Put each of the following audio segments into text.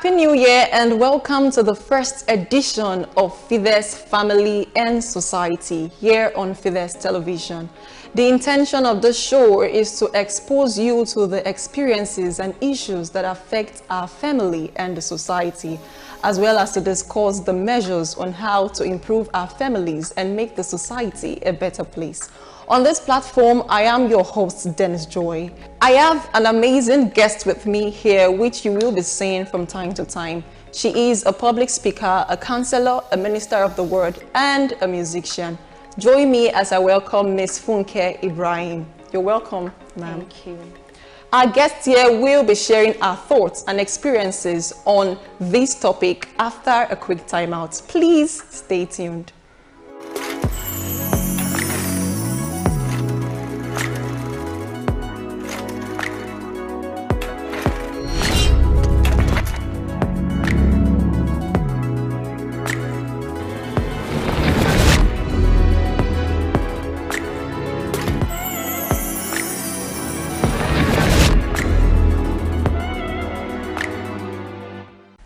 Happy New Year and welcome to the first edition of Fides Family and Society here on Fides Television. The intention of the show is to expose you to the experiences and issues that affect our family and the society, as well as to discuss the measures on how to improve our families and make the society a better place. On this platform, I am your host, Dennis Joy. I have an amazing guest with me here, which you will be seeing from time to time. She is a public speaker, a counselor, a minister of the word, and a musician. Join me as I welcome Miss Funke Ibrahim. You're welcome, ma'am. Thank you. Our guest here will be sharing our thoughts and experiences on this topic after a quick timeout. Please stay tuned.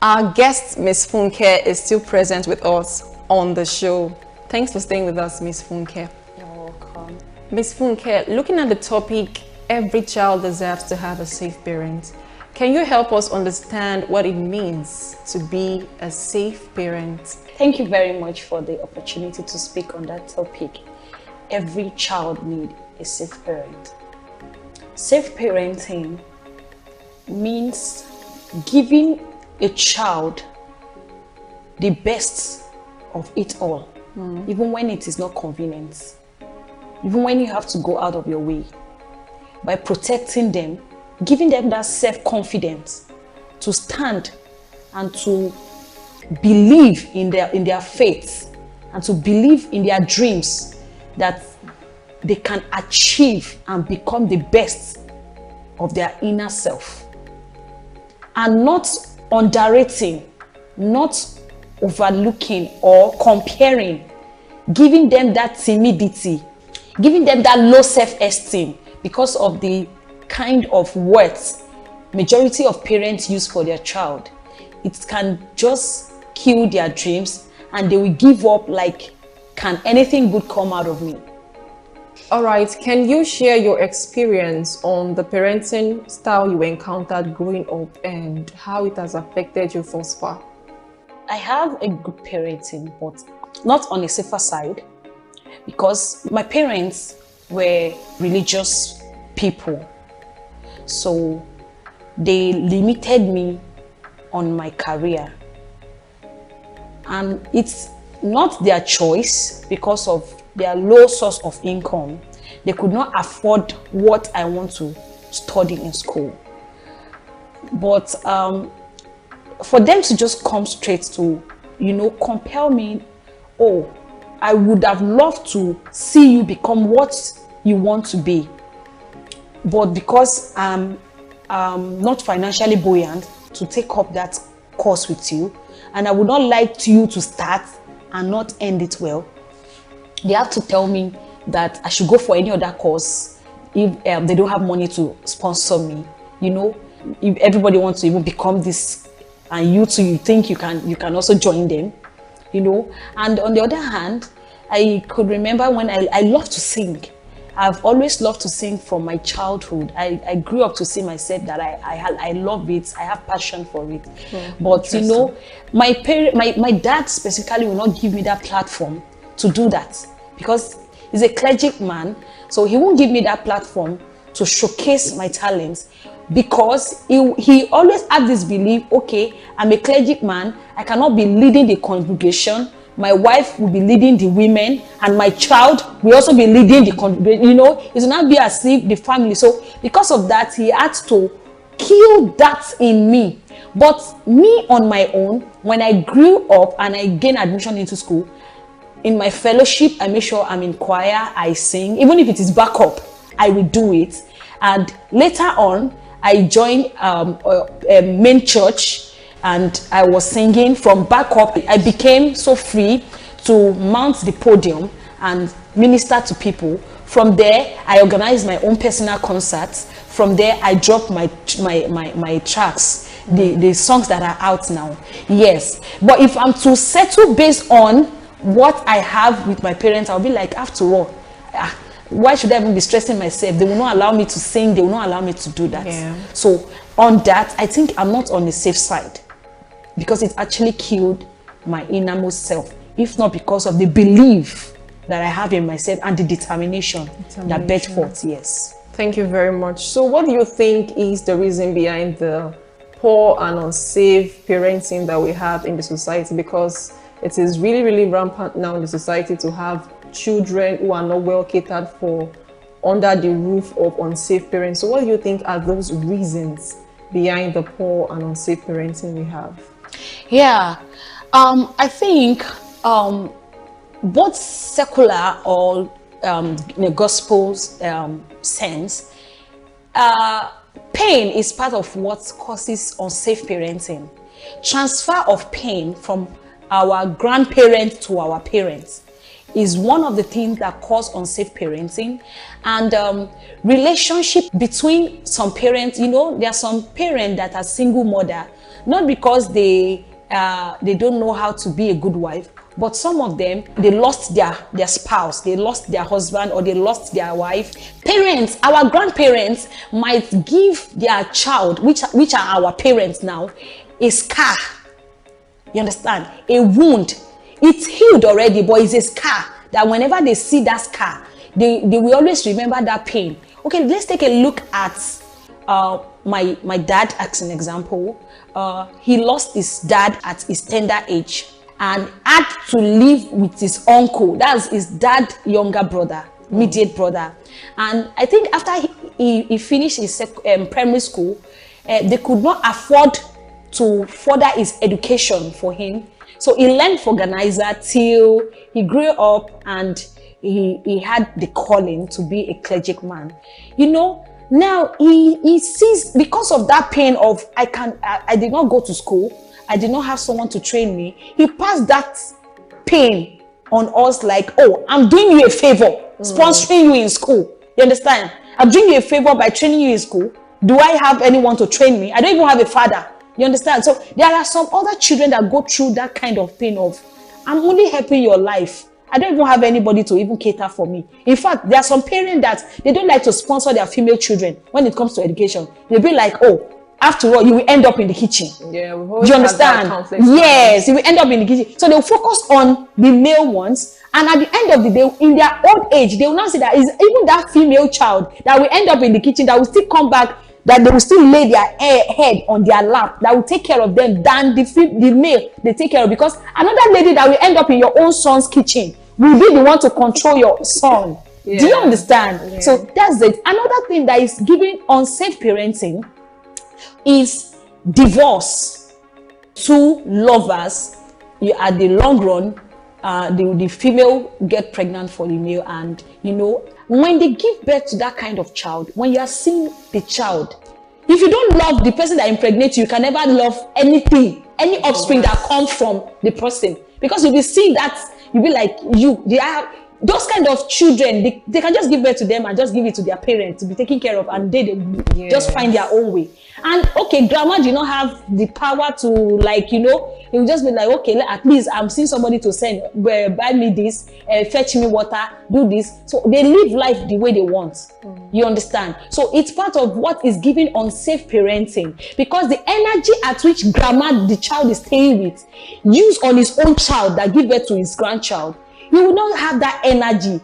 Our guest, Miss Funke, is still present with us on the show. Thanks for staying with us, Miss Funke. You're welcome. Miss Funke, looking at the topic, every child deserves to have a safe parent. Can you help us understand what it means to be a safe parent? Thank you very much for the opportunity to speak on that topic. Every child needs a safe parent. Safe parenting means giving a child the best of it all, even when it is not convenient, even when you have to go out of your way, by protecting them, giving them that self-confidence to stand and to believe in their faith and to believe in their dreams that they can achieve and become the best of their inner self, and not underrating, not overlooking or comparing, giving them that timidity, giving them that low self-esteem because of the kind of words majority of parents use for their child. It can just kill their dreams and they will give up like, can anything good come out of me? All right, can you share your experience on the parenting style you encountered growing up and how it has affected you thus far? I have a good parenting, but not on a safer side, because my parents were religious people. So they limited me on my career. And it's not their choice because of their low source of income. They could not afford what I want to study in school. But for them to just come straight to, compel me, oh, I would have loved to see you become what you want to be. But because I'm not financially buoyant to take up that course with you, and I would not like you to start and not end it well, they have to tell me that I should go for any other course if they don't have money to sponsor me. If everybody wants to even become this, and you too, you think you can also join them, And on the other hand, I could remember when I love to sing. I've always loved to sing from my childhood. I grew up to see myself that I love it. I have passion for it. But my dad specifically will not give me that platform to do that, because he's a clergy man, so he won't give me that platform to showcase my talents, because he always had this belief, okay, I'm a clergy man, I cannot be leading the congregation, my wife will be leading the women, and my child will also be leading the congregation. It will not be as if the family. So because of that, he had to kill that in me. But me on my own, when I grew up and I gained admission into school, in my fellowship, I make sure I'm in choir, I sing. Even if it is backup, I will do it. And later on, I joined a main church and I was singing from backup. I became so free to mount the podium and minister to people. From there, I organized my own personal concerts. From there, I dropped my tracks. the songs that are out now. Yes, but if I'm to settle based on what I have with my parents, I'll be like, after all, why should I even be stressing myself? They will not allow me to sing, they will not allow me to do that. So on that, I think I'm not on the safe side, because it actually killed my innermost self, if not because of the belief that I have in myself and the determination that bed forth. Yes. Thank you very much. So what do you think is the reason behind the poor and unsafe parenting that we have in the society? Because it is really, really rampant now in the society to have children who are not well catered for under the roof of unsafe parents. So what do you think are those reasons behind the poor and unsafe parenting we have? Yeah, I think both secular or in the gospel's sense, pain is part of what causes unsafe parenting. Transfer of pain from our grandparents to our parents is one of the things that cause unsafe parenting. And relationship between some parents, you know, there are some parents that are single mother, not because they don't know how to be a good wife, but some of them, they lost their spouse, they lost their husband, or they lost their wife. Parents, our grandparents might give their child, which are our parents now, a scar. You understand? A wound. It's healed already, but it's a scar that whenever they see that scar, they will always remember that pain. Okay, let's take a look at my dad as an example. He lost his dad at his tender age and had to live with his uncle. That's his dad's younger brother, immediate brother. And I think after he finished his primary school, they could not afford to further his education for him. So he learned organizer till he grew up and he had the calling to be a clergyman. You know, now he sees, because of that pain of I did not go to school, I did not have someone to train me, he passed that pain on us like, oh, I'm doing you a favor, sponsoring you in school. You understand? I'm doing you a favor by training you in school. Do I have anyone to train me? I don't even have a father. You understand? So there are some other children that go through that kind of pain of, I'm only helping your life. I don't even have anybody to even cater for me. In fact, there are some parents that they don't like to sponsor their female children when it comes to education. They'll be like, oh, after all, you will end up in the kitchen. Yeah, we've do you understand? Yes, you will end up in the kitchen. So they'll focus on the male ones. And at the end of the day, in their old age, they will not see that it's even that female child that will end up in the kitchen, that will still come back, that they will still lay their head on their lap, that will take care of them than the male they take care of. Because another lady that will end up in your own son's kitchen will be the one to control your son. Yeah. Do you understand? Yeah. So that's it. Another thing that is giving unsafe parenting is divorce. Two lovers, at the long run, the female get pregnant for the male, and you know, when they give birth to that kind of child, when you are seeing the child, if you don't love the person that impregnates you, you can never love anything, any offspring that comes from the person, because you'll be seeing that, you'll be like, those kind of children, they can just give birth to them and just give it to their parents to be taken care of, and they just find their own way. And okay, grandma did not have the power to, like, you know, it will just be like, okay, at least I'm seeing somebody to send, buy me this, fetch me water, do this. So they live life the way they want. You understand? So it's part of what is giving unsafe parenting, because the energy at which grandma, the child is staying with, use on his own child that give birth to his grandchild, he will not have that energy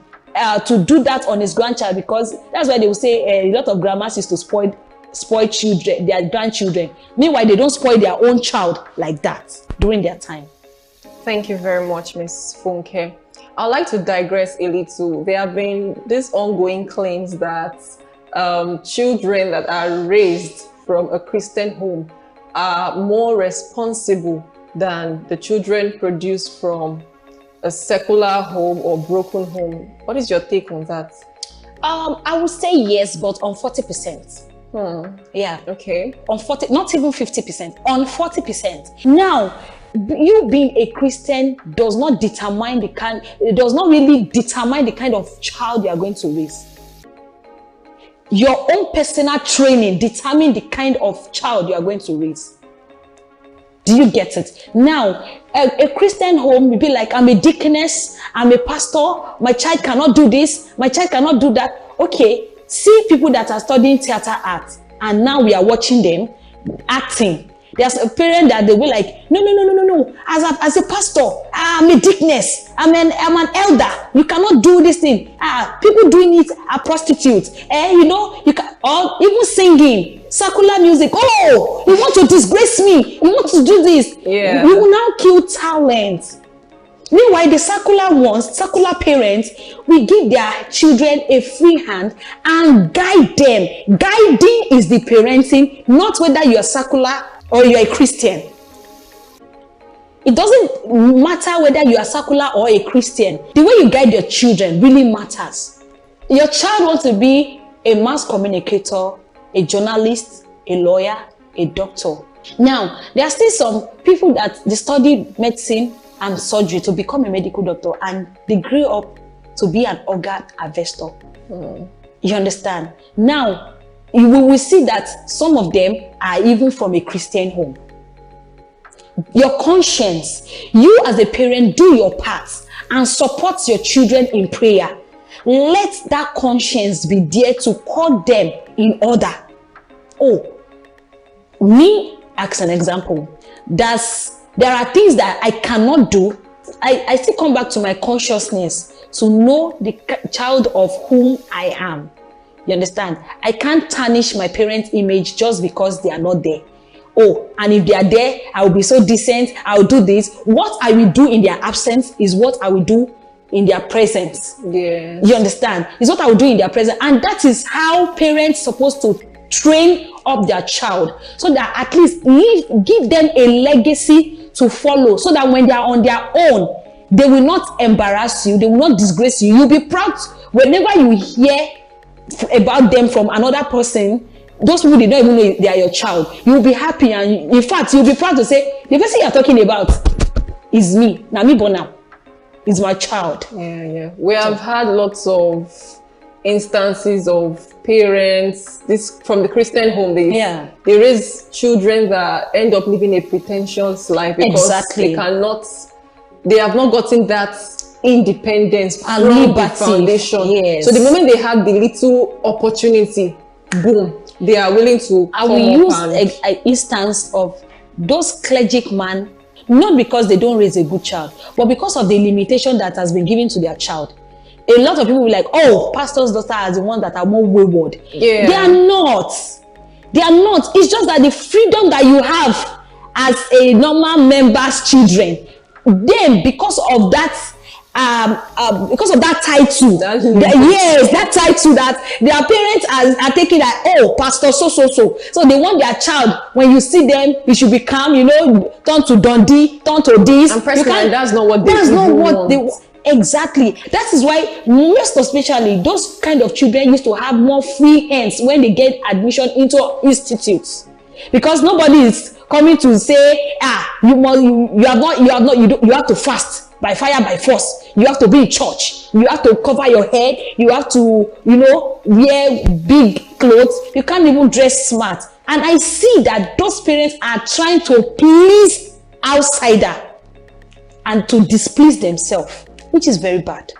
to do that on his grandchild, because that's why they will say a lot of grandmas used to spoil children, their grandchildren. Meanwhile, they don't spoil their own child like that during their time. Thank you very much, Ms. Funke. I'd like to digress a little. There have been these ongoing claims that children that are raised from a Christian home are more responsible than the children produced from a secular home or broken home. What is your take on that? I would say yes, but on 40%. Yeah. Okay. On 40, not even 50%, on 40%. Now, you being a Christian does not determine it does not really determine the kind of child you are going to raise. Your own personal training determines the kind of child you are going to raise. Do you get it? Now, a Christian home will be like, I'm a deaconess, I'm a pastor, my child cannot do this, my child cannot do that. Okay, see people that are studying theater art, and now we are watching them acting. There's a parent that they will like, no. As a pastor, I'm a deaconess, I'm an elder. You cannot do this thing. People doing it are prostitutes. You can, or even singing, secular music. Oh, you want to disgrace me? You want to do this? Yeah. You will now kill talent. Meanwhile, the secular parents, we give their children a free hand and guide them. Guiding is the parenting, not whether you are secular or you are a Christian. It doesn't matter whether you are secular or a Christian. The way you guide your children really matters. Your child wants to be a mass communicator, a journalist, a lawyer, a doctor. Now, there are still some people that they study medicine and surgery to become a medical doctor, and they grew up to be an organ harvester. You understand? Now, we will see that some of them are even from a Christian home. Your conscience, you as a parent, do your part and support your children in prayer. Let that conscience be there to call them in order. Oh, me as an example, there are things that I cannot do. I still come back to my consciousness to know the child of whom I am. You understand? I can't tarnish my parents' image just because they are not there. Oh, and if they are there, I will be so decent. I will do this. What I will do in their absence is what I will do in their presence. Yeah. You understand? It's what I will do in their presence. And that is how parents are supposed to train up their child, so that at least give them a legacy to follow, so that when they are on their own, they will not embarrass you, they will not disgrace you. You'll be proud whenever you hear about them from another person. Those people, they don't even know they are your child. You'll be happy, and in fact, you'll be proud to say, the person you're talking about is me. Now me born now. Is my child. Yeah. We have had lots of instances of parents, this from the Christian home, they raise children that end up living a pretentious life because they have not gotten that independence and liberty foundation. Yes. So the moment they have the little opportunity, boom, they are willing to I will use an instance of those clergymen, not because they don't raise a good child, but because of the limitation that has been given to their child. A lot of people will be like, oh, pastor's daughter are the ones that are more wayward. Yeah. They are not. They are not. It's just that the freedom that you have as a normal member's children, then because of that title, that title that their parents are taking that, oh, pastor so they want their child, when you see them, you should be calm, turn to Dundee, turn to this. And personally, that's not what they want. Exactly. That is why most especially those kind of children used to have more free hands when they get admission into institutes, because nobody is coming to say, you have to fast by fire by force, you have to be in church, you have to cover your head, you have to wear big clothes, you can't even dress smart. And I see that those parents are trying to please outsider and to displease themselves, which is very bad.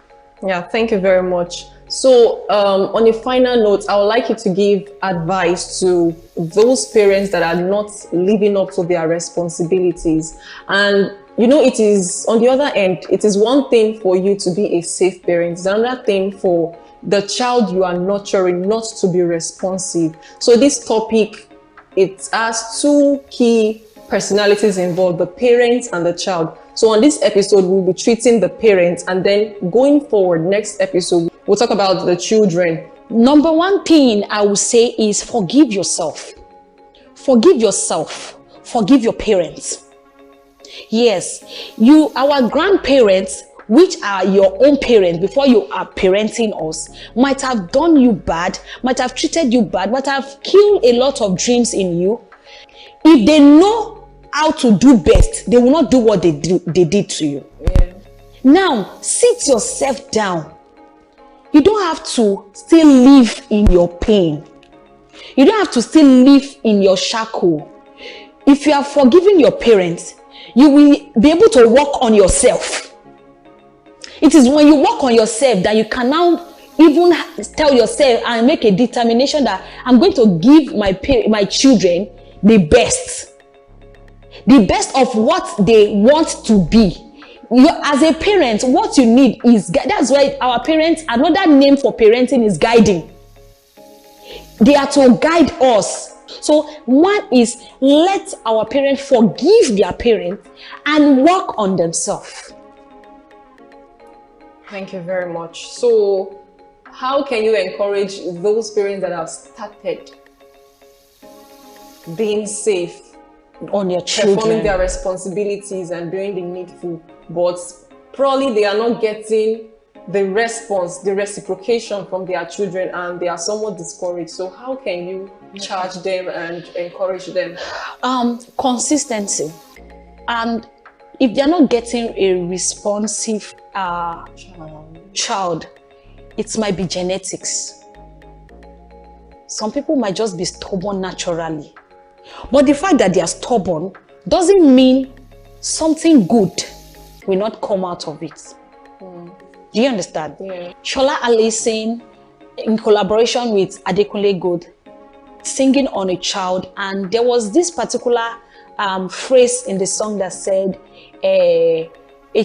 Yeah, thank you very much. So on a final note, I would like you to give advice to those parents that are not living up to their responsibilities. And it is, on the other end, it is one thing for you to be a safe parent. It's another thing for the child you are nurturing not to be responsive. So this topic, it has two key personalities involved, the parent and the child. So on this episode, we'll be treating the parents, and then going forward, next episode, we'll talk about the children. Number one thing I would say is forgive yourself. Forgive yourself. Forgive your parents. Yes, our grandparents, which are your own parents before you are parenting us, might have done you bad, might have treated you bad, might have killed a lot of dreams in you. If they know how to do best, they will not do what they did to you. Yeah. Now, sit yourself down. You don't have to still live in your pain. You don't have to still live in your shackle. if you have forgiven your parents, you will be able to work on yourself. It is when you work on yourself that you can now even tell yourself and make a determination that I'm going to give my children the best of what they want to be. You, as a parent, what you need is, that's why our parents, another name for parenting is guiding. They are to guide us. So one is, let our parents forgive their parents and work on themselves. Thank you very much. So how can you encourage those parents that have started being safe on your children, performing their responsibilities and doing the needful, but probably they are not getting the response, the reciprocation from their children, and they are somewhat discouraged? So how can you charge them and encourage them? Consistency. And if they're not getting a responsive child, it might be genetics. Some people might just be stubborn naturally. But the fact that they are stubborn doesn't mean something good will not come out of it. Do you understand? Yeah. Shola Alison, in collaboration with Adekunle Gold, singing on a child, and there was this particular phrase in the song that said, a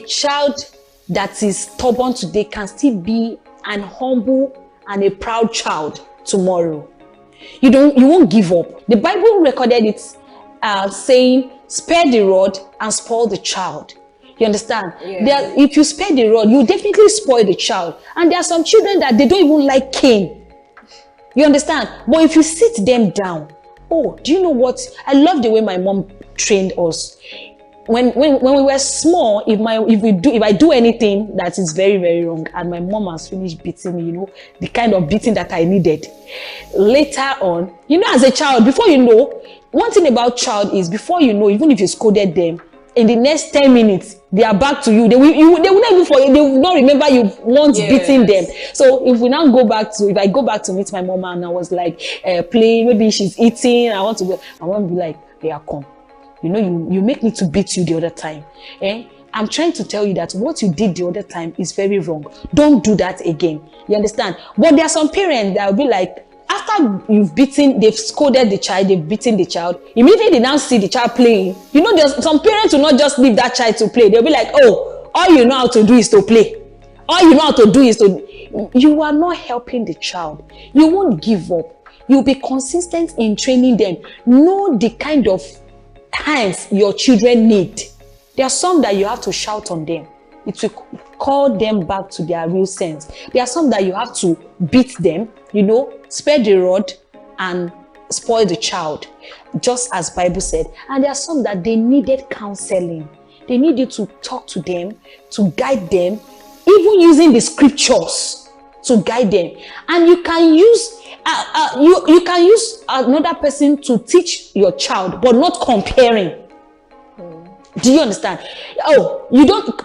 child that is stubborn today can still be an humble and a proud child tomorrow. You won't give up. The Bible recorded it saying, spare the rod and spoil the child. You understand? Yeah. If you spare the rod, you definitely spoil the child. And there are some children that they don't even like cane. You understand? But if you sit them down, oh, do you know what? I love the way my mom trained us. When we were small, if I do anything that is very, very wrong, and my mom has finished beating me, you know, the kind of beating that I needed. Later on, you know, as a child, before you know, one thing about child is, before you know, even if you scolded them, in the next 10 minutes, they are back to you. They will not even forget, they will not remember you once beating them. So if I go back to meet my mom and I was like, playing, maybe she's eating, I want to go, my mom will be like, yeah, come. You know, you make me to beat you the other time. I'm trying to tell you that what you did the other time is very wrong. Don't do that again. You understand? But there are some parents that will be like, after they've scolded the child, they've beaten the child, immediately they now see the child playing. You know, there's some parents will not just leave that child to play. They'll be like, oh, all you know how to do is to play. All you know how to do is to... You are not helping the child. You won't give up. You'll be consistent in training them. Know the kind of hands your children need. There are some that you have to shout on them. It will call them back to their real sense. There are some that you have to beat them, you know, spare the rod and spoil the child, just as Bible said. And there are some that they needed counseling. They need you to talk to them, to guide them, even using the scriptures to guide them. And you can use you can use another person to teach your child, but not comparing. Do you understand? Oh,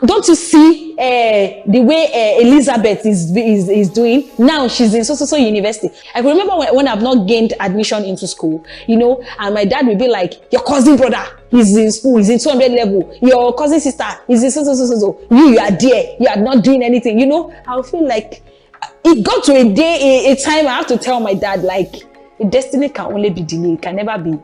don't you see the way Elizabeth is doing now? She's in so university. I remember when I've not gained admission into school, you know, and my dad will be like, your cousin brother, he's in school, he's in 200 level. Your cousin sister is in so. You are there, you are not doing anything. You know, I'll feel like it got to a time I have to tell my dad, like, destiny can only be delayed, it can never be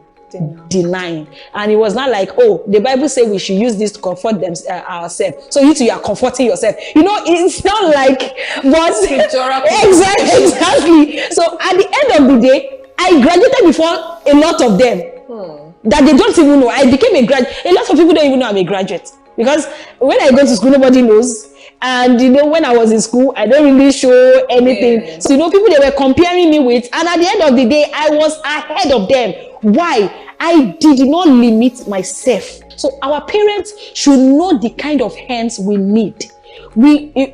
denying. And it was not like, oh, the Bible says we should use this to comfort them ourselves. So you are comforting yourself. You know, it's not like, but exactly. So at the end of the day, I graduated before a lot of them that they don't even know. I became a graduate. A lot of people don't even know I'm a graduate, because when I go to school, nobody knows. And you know, when I was in school, I don't really show anything. Yeah. So you know, people they were comparing me with, and at the end of the day, I was ahead of them. Why? I did not limit myself. So our parents should know the kind of hands we need.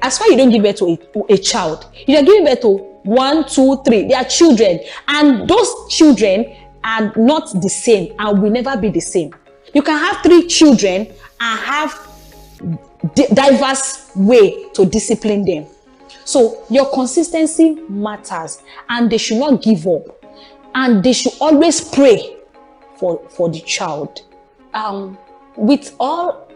As far as you don't give birth to a child, you are giving birth to 1, 2, 3. They are children, and those children are not the same and will never be the same. You can have 3 children and have diverse way to discipline them. So your consistency matters, and they should not give up, and they should always pray for the child. With all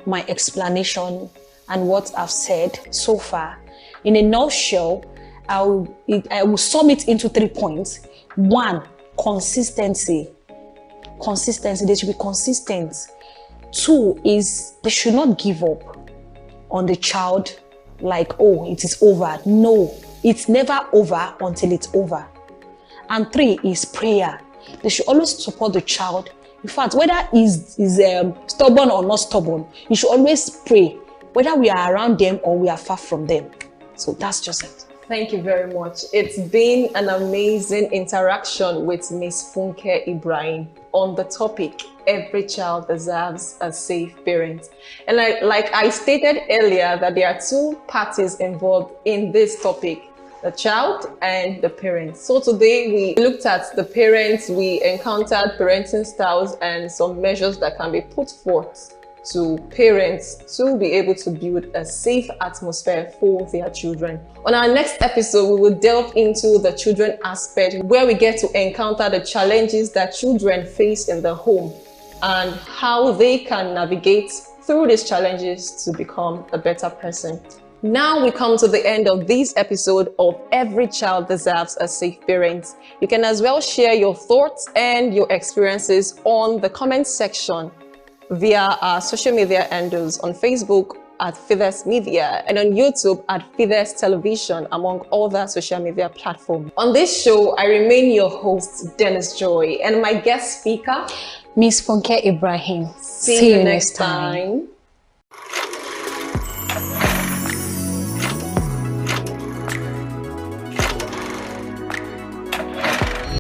my explanation and what I've said so far, in a nutshell, I will sum it into 3 points. 1, consistency. Consistency, they should be consistent. 2 is they should not give up on the child like, oh, it is over. No, it's never over until it's over. And 3 is prayer. They should always support the child. In fact, whether he's stubborn or not stubborn, you should always pray, whether we are around them or we are far from them. So that's just it. Thank you very much. It's been an amazing interaction with Miss Funke Ibrahim on the topic, every child deserves a safe parent. And like I stated earlier, that there are 2 parties involved in this topic, the child and the parents. So today we looked at the parents, we encountered parenting styles and some measures that can be put forth to parents to be able to build a safe atmosphere for their children. On our next episode, we will delve into the children aspect, where we get to encounter the challenges that children face in the home and how they can navigate through these challenges to become a better person. Now we come to the end of this episode of Every Child Deserves a Safe Parent. You can as well share your thoughts and your experiences on the comment section via our social media handles on Facebook at Fides Media and on YouTube at Fides Television, among other social media platforms. On this show, I remain your host, Dennis Joy, and my guest speaker, Miss Funke Ibrahim. See you next time.